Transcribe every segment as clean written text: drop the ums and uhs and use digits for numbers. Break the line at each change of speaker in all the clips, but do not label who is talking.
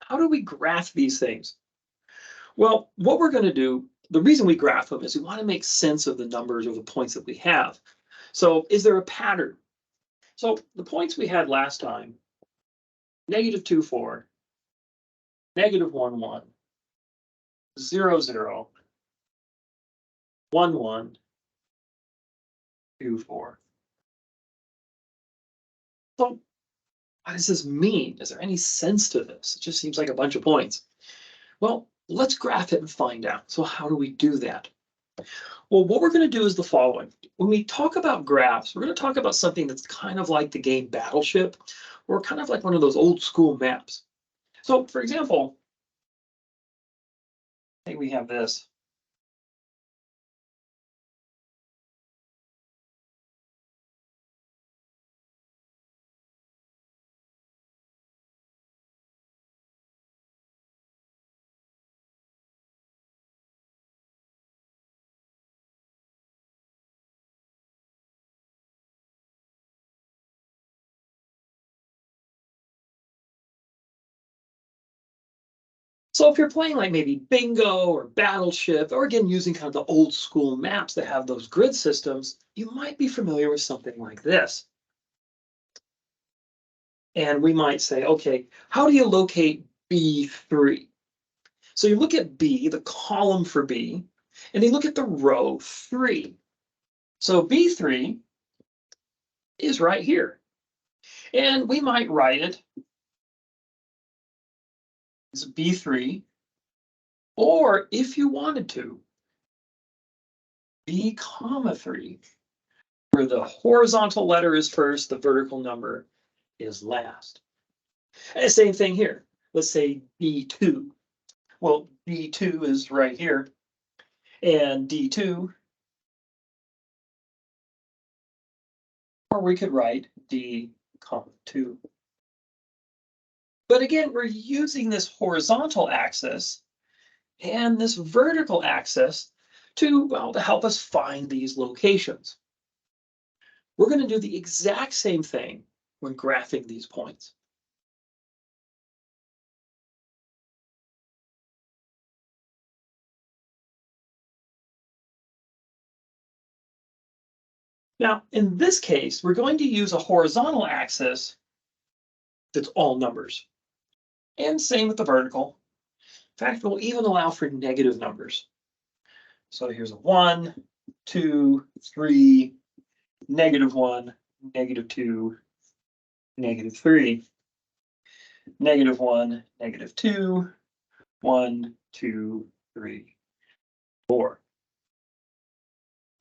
how do we graph these things? Well, what we're going to do, the reason we graph them is we want to make sense of the numbers or the points that we have. So is there a pattern? So the points we had last time, -2, 4, -1, 1, 0, 0, 1, 1, 2, 4. So what does this mean? Is there any sense to this? It just seems like a bunch of points. Well, let's graph it and find out. So how do we do that? Well, what we're going to do is the following. When we talk about graphs, we're going to talk about something that's kind of like the game Battleship, or kind of like one of those old school maps. So, for example, say we have this. So if you're playing like maybe Bingo or Battleship, or again, using kind of the old school maps that have those grid systems, you might be familiar with something like this. And we might say, okay, how do you locate B3? So you look at B, the column for B, and you look at the row 3. So B3 is right here. And we might write it as B3, or if you wanted to, B comma 3, where the horizontal letter is first, the vertical number is last. And same thing here. Let's say B2. Well, B2 is right here, and D2, or we could write D comma 2. But again, we're using this horizontal axis and this vertical axis to, well, to help us find these locations. We're going to do the exact same thing when graphing these points. Now, in this case, we're going to use a horizontal axis that's all numbers. And same with the vertical. In fact, we'll even allow for negative numbers. So here's a 1, 2, 3, -1, -2, -3, -1, -2, 1, 2, 3, 4.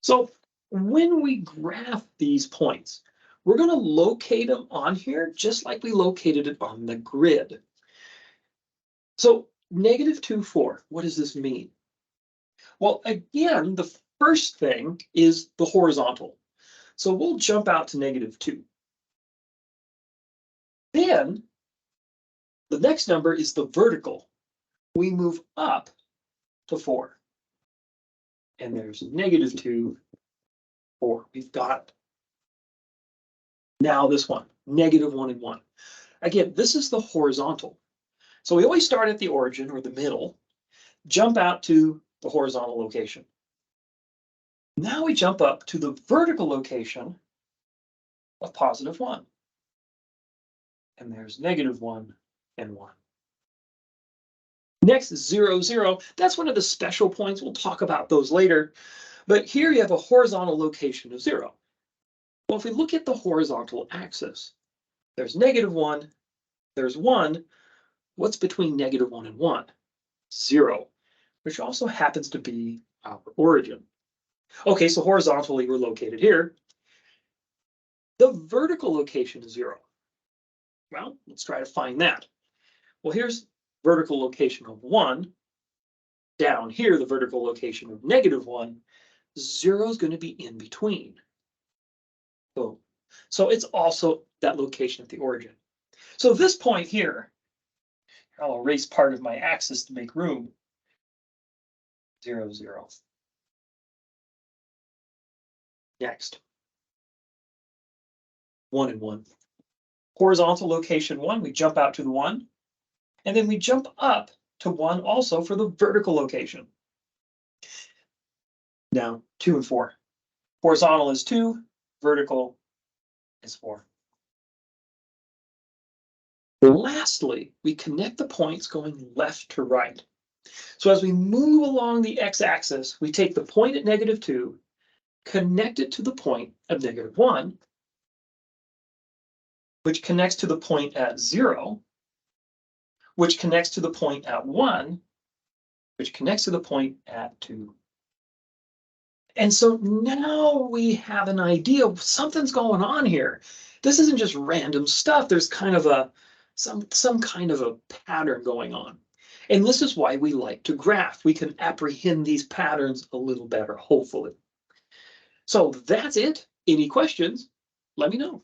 So when we graph these points, we're going to locate them on here just like we located it on the grid. So -2, 4, what does this mean? Well, again, the first thing is the horizontal. So we'll jump out to -2. Then the next number is the vertical. We move up to 4. And there's -2, 4. We've got now this one, -1 and 1. Again, this is the horizontal. So we always start at the origin or the middle, jump out to the horizontal location. Now we jump up to the vertical location of +1. And there's -1 and 1. Next is 0, 0. That's one of the special points. We'll talk about those later. But here you have a horizontal location of 0. Well, if we look at the horizontal axis, there's -1, there's 1. What's between -1 and 1? 0, which also happens to be our origin. Okay, so horizontally, we're located here. The vertical location is 0. Well, let's try to find that. Well, here's vertical location of 1. Down here, the vertical location of -1. 0 is going to be in between. Boom. So it's also that location at the origin. So this point here, I'll erase part of my axis to make room. 0, 0. Next. 1 and 1. Horizontal location 1, we jump out to the 1. And then we jump up to 1 also for the vertical location. Now 2 and 4. Horizontal is 2, vertical is 4. Lastly, we connect the points going left to right. So as we move along the x-axis, we take the point at -2, connect it to the point at -1, which connects to the point at 0, which connects to the point at 1, which connects to the point at 2. And so now we have an idea of something's going on here. This isn't just random stuff. There's kind of some kind of a pattern going on. And this is why we like to graph. We can apprehend these patterns a little better, hopefully. So that's it. Any questions? Let me know.